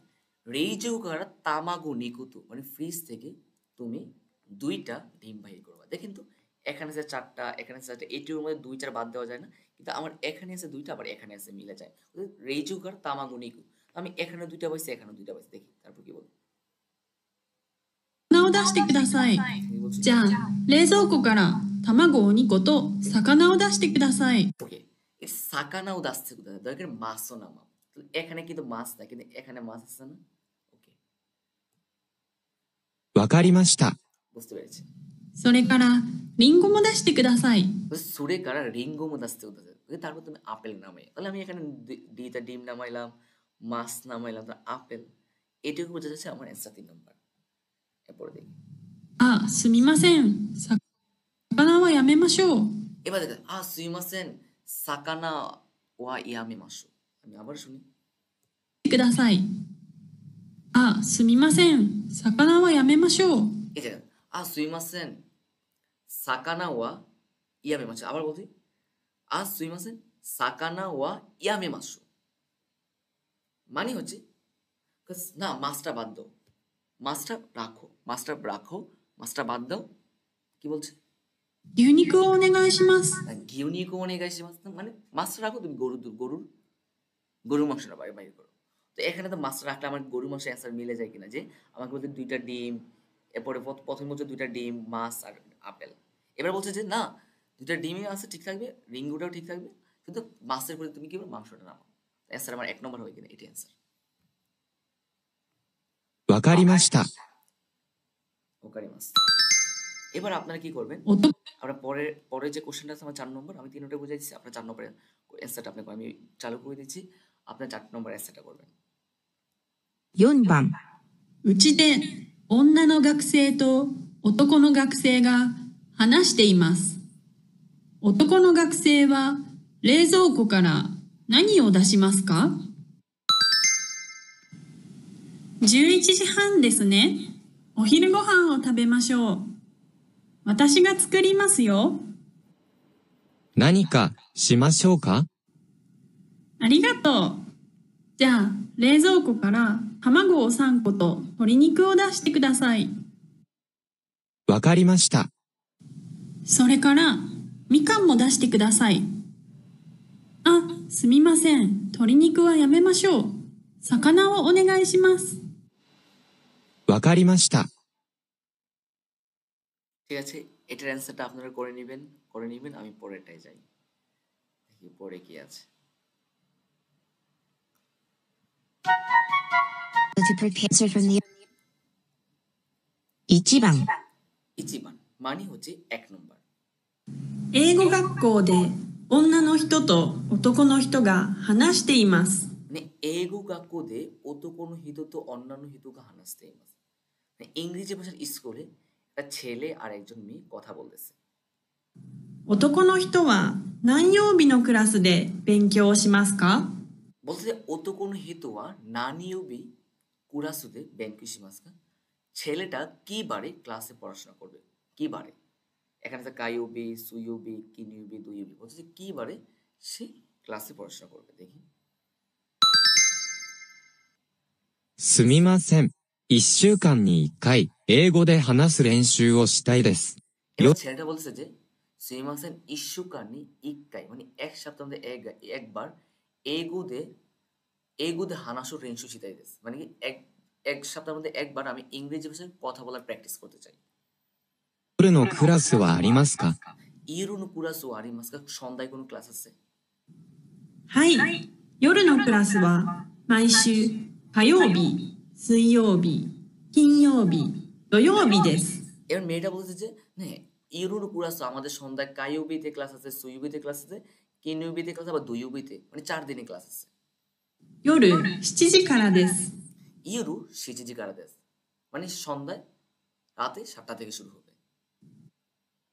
রেইজু কারা তামাগো নিকুতু মানে ফ্রিজ থেকে তুমি 2টা ডিম বাহির করবা। দেখেন তো এখানে আছে 4টা, এখানে আছে 4টা, এটির মধ্যে 2 4 বাদ দেওয়া যায় না, কিন্তু আমার এখানে আছে 2টা আবার এখানে আছে মিলে যায়। রেইজু কারা তামাগো নিকু, আমি এখানে 2টা পাইছি এখানে 2টা পাইছি, দেখি তারপর কি বলবো। を出してください。 কি বলছি? じゃあ冷蔵庫から卵を2個と魚を出してください。 ওকে, এই সাকানাও দাসছে কোথায়? দয়া করে মাছও নামাও। তো এখানে কিন্তু মাছ না, কিন্তু এখানে মাছ আছে না? ওকে, わかりました。 বুঝতে পেরেছি। それからリンゴも出してください。 সুরে কারা রিঙ্গোমো দাসতে কোথায়? ওকে, তারপর তুমি আপেল নামাই, তাহলে আমি এখানে 2টা ডিম নামাইলাম, মাছ নামাইলাম, তার আপেল, এটুকু বোঝা যাচ্ছে আমার অ্যান্সার 3 নম্বর। এরপরে দেখি, あ、すみません。魚はやめましょう。 এবার দেখেন সুইমাসেন সাকানা ওয়া ইয়ামে মাসু, আমি আবার শুনি। ください。あ、すみません。魚はやめましょう。 এই দেখেন সুইমাসেন সাকানা ওয়া ইয়ামে মাসু, আবার বলছি সুইমাসেন সাকানা ওয়া ইয়ামে মাসু, মানে হচ্ছে না মাছটা বাদ দাও, মাছটা রাখো, মাছটা রাখো, মাছটা বাদ দাও। কি বলছে? 牛肉をお願いします。 গিউনিকো ওনেগাই শিমাস, মানে মাছটা রাখো, তুমি গরুর মাংসটা বাইর করো। তো এখানে তো মাছটা রাখলে আমার গরুর মাংস অ্যান্সার মিলে যায় কিনা, যে আমাকে বলতে 2টা ডিম, এরপরে প্রথম বলছে 2টা ডিম, মাছ আর আপেল। এবার বলছে যে না 2টা ডিমই আছে ঠিক থাকবে, রিঙ্গুটাও ঠিক থাকবে, কিন্তু মাছের পরে তুমি কি বলো মাংসটা নামাও। অ্যান্সার আমার 1 নম্বর হয়ে কিনা, এটাই অ্যান্সার। わかりました。 ওকারি মাছ। এবার আপনারা কি করবেন, 男 আমরা পরে যে কোশ্চেনটা আছে আমার 4 নম্বর, আমি 3 নম্বরে বুঝাই দিচ্ছি, আপনার 4 নম্বরের অ্যান্সারটা আপনাকে আমি চালু করে দিচ্ছি, আপনার 4 নম্বর অ্যান্সারটা করবেন। 4番、うちで女の学生と男の学生が話しています。男の学生は冷蔵庫から何を出しますか？ 11時半ですね。お昼ご飯を食べましょう。私が作りますよ。何かしましょうか？ありがとう。じゃあ冷蔵庫から卵を3個と鶏肉を出してください。わかりました。それからみかんも出してください。あ、すみません。鶏肉はやめましょう。魚をお願いします。わかりました。 ঠিক আছে, এটার অ্যান্সারটা আপনারা করে নেবেন, আমি পরেরটাই যাই, দেখি পরে কি আছে। To prepare answer from the 1番、 ইচিবান মানে হচ্ছে 1 নম্বর। 英語学校で女の人と男の人が話しています。 মানে এগো গাকো দে ওতোকোনো হিতো তো অন্যান্য হিতোকে হানাস্তে ইমাস, মানে ইংরেজি ভাষার স্কুলে একটা ছেলে আর একজন মেয়ে কথা বলতেছে। 男の人は何曜日のクラスで勉強をしますか？ বলতে যে ওতোকোনো হিতোয়া নানিওবি কুরাসুদে বেনকুশিমাসকা, ছেলেটা কি বারে ক্লাসে পড়াশোনা করবে, কি বারে, এখানে আছে কাইওবি, সুইওবি, কিনিওবি, দুইওবি, বলছে যে কি বারে সে ক্লাসে পড়াশোনা করবে। দেখি, すみません。1週間に1回、英語で話す練習をしたいです。 এবার ছেলেটা বলতেছে যে সুইমাসেন ইস্যুকানি ইক্কাই, মানে 1 সপ্তাহ মধ্যে একবার এগুদে হানাসু রেনশু শিতাই দেস, মানে কি এক সপ্তাহের মধ্যে একবার আমি ইংরেজি ভাষায় কথা বলার প্র্যাকটিস করতে চাই। 夜のクラスはありますか？ ইরুনু কুরাসু আরিমাসকা, সন্ধ্যায় কোনো ক্লাস আছে? はい。夜のクラスは毎週火曜日、水曜日、金曜日、土曜日です。 এবার মেয়েটা বলছে যে না ইরুনু কুরাসু আমাদের সন্ধ্যায় কাইওবিতে ক্লাস আছে, সুইওবিতে ক্লাস আছে, কিনিওবিতে ক্লাস আবার দুইওবিতে, মানে 4 দিনে ক্লাস আছে। 夜7時からです。 ইউরু সিচিজি কারা দেস, মানে সন্ধ্যায় রাতে 7টা থেকে শুরু হবে।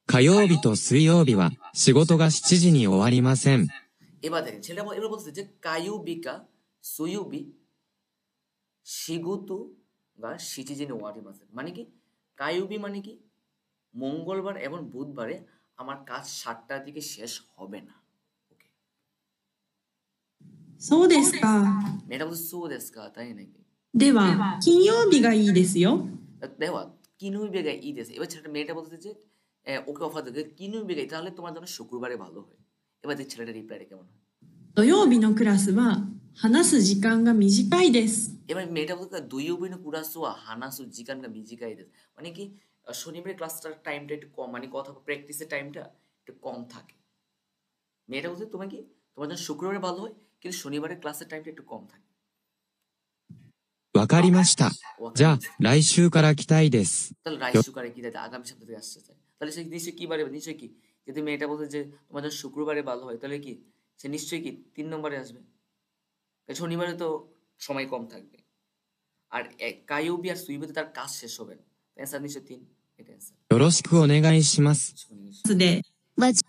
火曜日と水曜日は仕事が7時に終わりません。 এবার দেখেন ছেলেটা এবার বলছে যে কাইওবিকা সুইওবি শিগুতু গা সিচিজিনে ওয়ারি মাসে, মানে কি কাইওবি মানে কি মঙ্গলবার এবং বুধবারে আমার কাজ 7টার দিকে শেষ হবে না। ওকে, そうですか。 মেয়েটা বলছে সো দেস্কা, তাই নাকি? では、金曜日がいいですよ。 দেখো কিনুই বেগাই ঈদ আছে। এবার ছেলেটা মেয়েটা বলতে যে ওকে অফার দেবে কিনুই বেগাই, তাহলে তোমার জন্য শুক্রবারে ভালো হয়। এবার দেখ ছেলেটা রিপ্লাইটা কেমন হয়। 土曜日のクラスは話す時間が短いです。 এবার মেয়েটা বলতে দুইবিনো কুরাসোয়া হানাসু জিকানগা মিজিকাই দেস, মানে কি শনিবারের ক্লাসটার টাইমটা একটু কম, মানে কথা প্র্যাকটিসের টাইমটা একটু কম থাকে। মেয়েটা বলতে তোমার কি তোমার জন্য শুক্রবারে ভালো হয়, কিন্তু শনিবারের ক্লাসের টাইমটা একটু কম থাকে। わかりました。じゃあ、来週から来たいです。 তাহলে রাইসু করে কি দেয়, আগামী সপ্তাহ থেকে আসতে চায়। তাহলে সে নিশ্চয়ই কি বারে, নিশ্চয়ই কি যদি মেয়েটা বলতে যে তোমার জন্য শুক্রবারে ভালো হয়, তাহলে কি সে নিশ্চয়ই কি 3 নম্বরে আসবে। শনিবারে তো সময় কম থাকবে, আর কায়ুবি আর সুইবেতে তার কাজ শেষ হবে না। অ্যান্সার নিশ্চয়ই 3, এটা অ্যান্সার। よろしくお願いします。 で、 Let's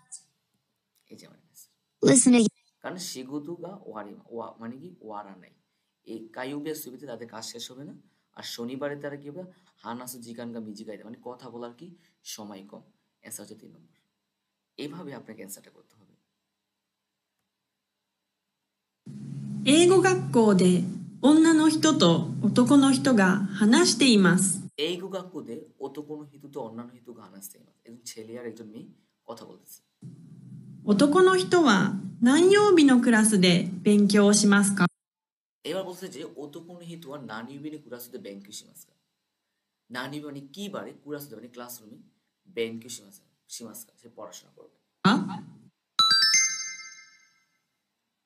এই যে আমার answer। listen again. কারণ শিগুদুগা ওয়ারিমা মানে কি ওয়ারা নাই, এই কায়ুবি আর সুইবেতে তাদের কাজ শেষ হবে না, আর শনিবারে তারা কি হবে হানাসু জিকানগা মিজিকাইদে, মানে কথা বলার কি সময় কম। অ্যান্সার হচ্ছে 3 নম্বর। এইভাবে আপনাকে অ্যান্সারটা করতে হবে। 英語学校で女の人と男の人が話しています。 এই গুগাকুদে ওতোকোনো হিতুতে অন্যান্য হিতু হানাসতে ইমাস, একজন ছেলে আর একজন মেয়ে কথা বলতেছে। 男の人は何曜日のクラスで勉強をしますか？ এবার বলছে যে ওতোকোনো হিতু আর নানিবিনে কুরাসুদে বেনকিউ শিমাসকা। নানিবি মানে কি বারে, কুরাসুদে মানে ক্লাসরুমে, বেনকিউ শিমাসকা সে পড়াশোনা করবে।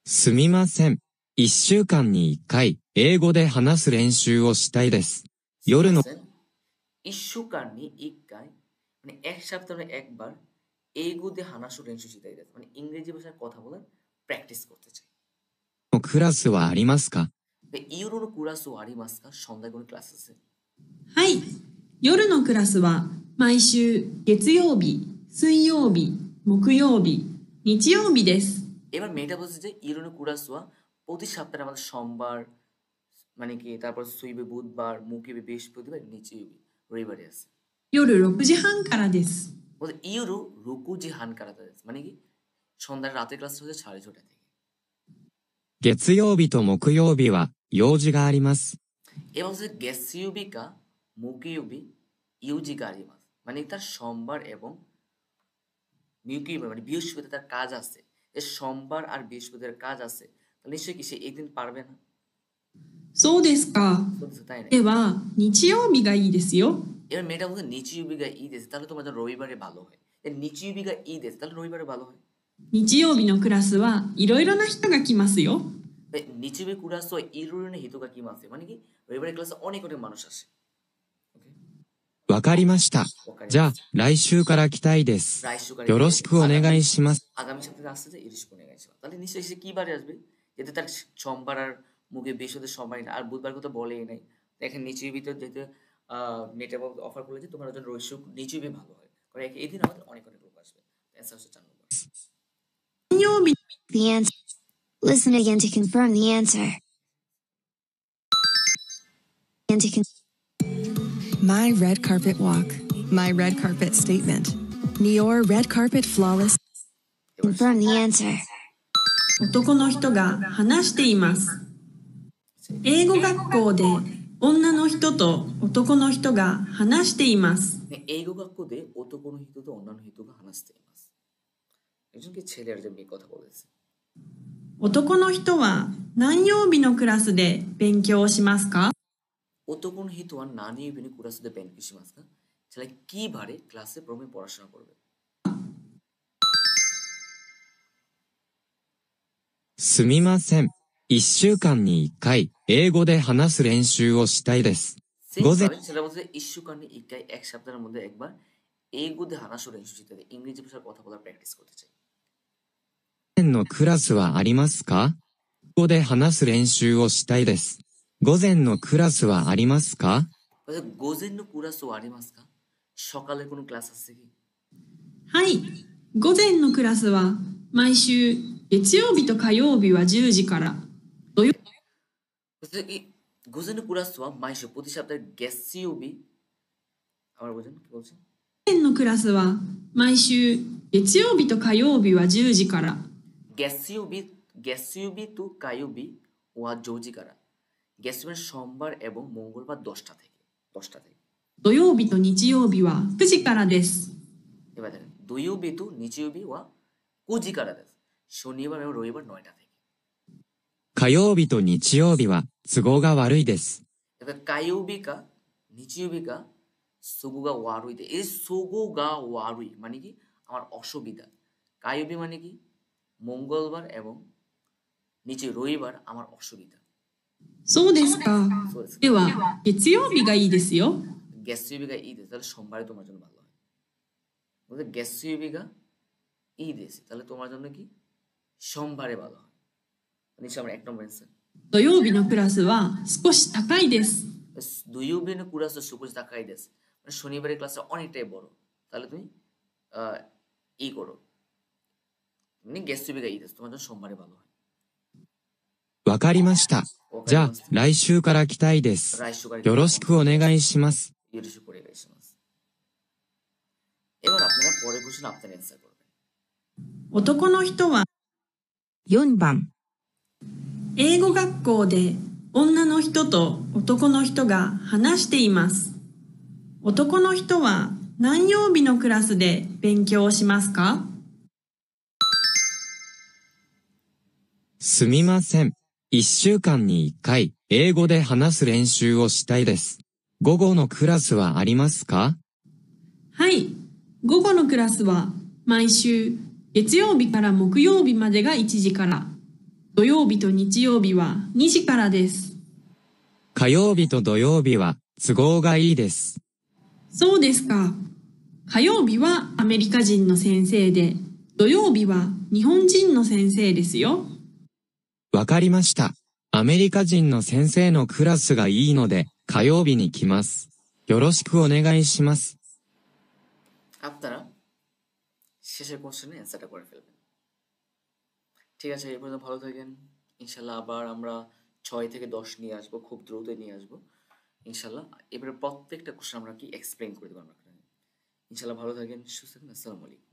すみません。1週間に1回、英語で話す練習をしたいです。夜の、 ইস্যুকারনি ইকাই মানে এক সপ্তাহে একবার এইগুদে হানাসু রেনশু শিখাই দেয়, মানে ইংরেজি ভাষায় কথা বলার প্র্যাকটিস করতে চাই। クラスはありますか？ ইউরোনো কুরাসু আরিমাসকা, সন্ধ্যায় কোনো ক্লাস আছে? はい。夜のクラスは毎週月曜日、水曜日、木曜日、日曜日です。 এবার মেয়েটা বলছে যে ইউরোনো কুরাসুয়া প্রতি সপ্তাহে আমাদের সোমবার, মানে কি তারপর সুইবে বুধবার, মুকিবে বৃহস্পতিবার, নিচেইবি রবিবারে আছে। 夜6時半からです。 বলছে ইউরো রুকুজি হান কারাতা দেস, মানে কি সন্ধ্যার রাতের ক্লাস হচ্ছে 6:30 থেকে। 月曜日と木曜日は用事があります。 এবার হচ্ছে গেসিউবিকা মুকিউবি ইউজিকা আরিমাস, মানে তার সোমবার এবং মিউকিউবি মানে বৃহস্পতি তার কাজ আছে। এই সোমবার আর বৃহস্পতির কাজ আছে, তাহলে নিশ্চয়ই কি সে এই দিন পারবে না। そうですか。 তাই না? では、日曜日がいいですよ。 এবার মেয়েটা বলছে নিচিউবিগা ঈদ এসে, তাহলে তোমার জন্য রবিবারে ভালো হয়। নিচিউবিগা ঈদ এসে, তাহলে রবিবারে ভালো হয়। 日曜日のクラスはいろいろな人が来ますよ。 নিচিউবি কুরাসো ইরুরিনে হিতোগা কি মাসে, মানে কি রবিবারের ক্লাসে অনেক অনেক মানুষ আসে। わかりました。じゃあ、来週から来たいです。よろしくお願いします。 আগামী সপ্তাহে আসছে যে ইরিশ কোনে গেছে, তাহলে নিশ্চয়ই সে কি বারে আসবে, যেতে তার সোমবার আর মুখে বৃহস্পতির সময় না, আর বুধবার কথা বলেই নাই। দেখেন নিচুই ভিতর যেতে মেটা অফার করলে যে তোমার জন্য নিচুই ভালো হয়, কারণ এই দিন আমাদের অনেক অনেক লোক আসবে। অ্যান্সার হচ্ছে 4 নম্বর। 金曜日 The answer. Listen again to confirm the answer. And to My red carpet walk. My red carpet statement. Nior red carpet flawless. confirm the answer. 男の人が話しています。英語学校で女の人と男の人が話しています。 এই গোগাক্কুদে ওতোকোনো হিতুতে অন্যান্য হিতুগা হানাসতে ইমাস, একজনকে ছেলে আর একজন মেয়ে কথা বলেছে। 男の人は何曜日のクラスで勉強をしますか？ ওতোকোনো হিতু আর নানি ইবিনি কুরাসুদে বেনকিশিমাসকা, ছেলে কি বারে ক্লাসে প্রথমে পড়াশোনা করবে। すみません。1週間に1回、英語で話す練習をしたいです。午前、 সেটা বলছে ইস্যুকারনি ইকাই এক সপ্তাহের মধ্যে একবার এইগুদে হানাসু রেনশু শিখতে, ইংরেজি ভাষার কথা বলার প্র্যাকটিস করতে চাই। のクラスはありますか？英語で話す練習をしたいです。午前のクラスはありますか？ গোজেন নো কুরাসু আরিমাসকা, সকালে কোনো ক্লাস আছে কি? はい。午前のクラスは毎週月曜日と火曜日は10時から。土曜 গোজেন নো কুরাসু মাইশো প্রতি সপ্তাহে গেসিউবি, আবার বুঝেন কি বলছেন? 午前のクラスは毎週月曜日と火曜日は10時から。 গেসিউবি গ্যাসিউবি টু কায়ুবি ওয়া জৌজিকারা। গ্যাসিউবি মানে সোমবার এবং মঙ্গলবার 10টা থেকে।土曜日と日曜日は9時からです。 এবার দেখেন দুইউবি টু নিচিউবি ওয়া কুজিকারা দেশ। শনিবার এবং রবিবার 9টা থেকে। 火曜日と日曜日は都合が悪いです。 এবার কায়ুবিকা নিচিউবিকা সুগুগা ওয়ারুই দে। এই সুগুগা ওয়ারুই মানে কি আমার অসুবিধা। কায়ুবি মানে কি মঙ্গলবার এবং নিচে রবিবার আমার অসুবিধা। そうですか。そうです。では、月曜日がいいですよ。 গ্যাসিউবিকা ঈদ তাহলে সোমবারে তোমার জন্য ভালো হয়। বলতে গ্যাসিউবিকা ঈদ এসে তাহলে তোমার জন্য কি সোমবারে ভালো হয়। নিশ্চয় আমার 1 নম্বর অ্যান্সার। 土曜日のクラスは少し高いです。 দুইউবি নো কুরাস সুকুজ তাকাই দেশ মানে শনিবারের ক্লাসটা অনেকটাই বড়। তাহলে তুমি ই করো মানে গ্যাসিউবিকা ঈদ তোমার জন্য সোমবারে ভালো হয়। わかりました。じゃあ、来週から来たいです。よろしくお願いします。 এবার আপনারা পরের কোশ্চেন আপনারা অ্যান্সার করবেন। 男の人は4番、英語学校で女の人と男の人が話しています。男の人は何曜日のクラスで勉強しますか？すみません。1週間に1回、英語で話す練習をしたいです。午後のクラスはありますか？はい。午後のクラスは毎週月曜日から木曜日までが1時から、土曜日と日曜日は2時からです。火曜日と土曜日は都合がいいです。そうですか。火曜日はアメリカ人の先生で、土曜日は日本人の先生ですよ。わかりました。アメリカ人の先生のクラスがいいので、火曜日に来ます。よろしくお願いします。 আপনারা শেষের কোশ্চেনে অ্যান্সারটা করে ফেলবেন। ঠিক আছে, এই পর্যন্ত ভালো থাকেন। ইনশাল্লাহ আবার আমরা 6 থেকে 10 নিয়ে আসবো, খুব দ্রুতই নিয়ে আসবো ইনশাল্লাহ। এবারে প্রত্যেকটা কোশ্চেন আমরা কি এক্সপ্লেইন করে দেবো আমরা। ইনশাল্লাহ ভালো থাকেন, সুস্থ থাকেন। আসসালামু আলাইকুম।